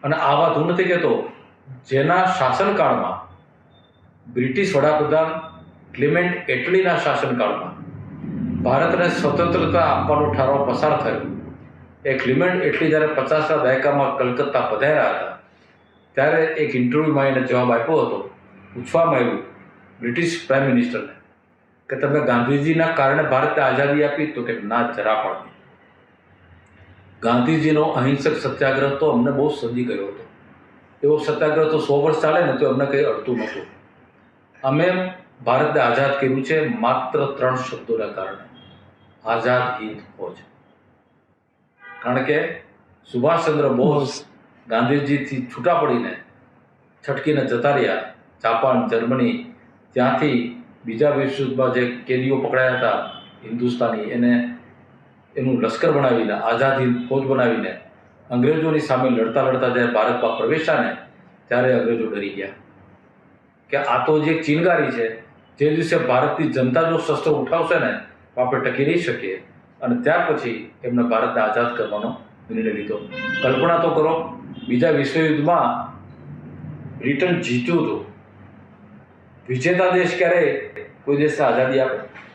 અને આ વાત હું નથી કહેતો, જેના શાસનકાળમાં બ્રિટિશ વડાપ્રધાન ક્લિમેન્ટ એટલીના શાસનકાળમાં ભારતને સ્વતંત્રતા આપવાનો ઠરાવ પસાર થયો. એ ક્લિમેન્ટ એટલી જ્યારે 50ના દાયકામાં કલકત્તા પધાર્યા હતા ત્યારે એક ઇન્ટરવ્યૂમાં એને જવાબ આપ્યો હતો. પૂછવામાં આવ્યું બ્રિટિશ પ્રાઇમ મિનિસ્ટરને કે તમે ગાંધીજીના કારણે ભારતને આઝાદી આપી? તો કે ના, જરા પણ નહીં. ગાંધીજીનો અહિંસક સત્યાગ્રહ તો અમને બહુ સદી ગયો હતો. એવો સત્યાગ્રહ તો 100 વર્ષ ચાલે ને તો અમને કંઈ અડતું નહોતું. અમે ભારતને આઝાદ કર્યું છે માત્ર 3 શબ્દોના કારણે: આઝાદ હિન્દ ફૌજ. કારણ કે સુભાષચંદ્ર બોઝ ગાંધીજીથી છૂટા પડીને છટકીને જતા રહ્યા જાપાન, જર્મની, ત્યાંથી બીજા વિશ્વયુદ્ધમાં જે કેદીઓ પકડાયા હતા હિન્દુસ્તાની, એનું લશ્કર બનાવીને, આઝાદ હિન્દ ફૌજ બનાવીને અંગ્રેજોની સામે લડતા લડતા જ્યારે ભારતમાં પ્રવેશ્યા ને ત્યારે અંગ્રેજો ડરી ગયા કે આ તો જે ચીનગારી છે, જે દિવસે ભારતની જનતા જો શસ્ત્ર ઉઠાવશે ને તો આપણે ટકી નહીં શકીએ. અને ત્યાર પછી એમને ભારતને આઝાદ કરવાનો નિર્ણય લીધો. કલ્પના તો કરો, બીજા વિશ્વયુદ્ધમાં બ્રિટન જીત્યું હતું. વિજેતા દેશ ક્યારે કોઈ દેશને આઝાદી આપે?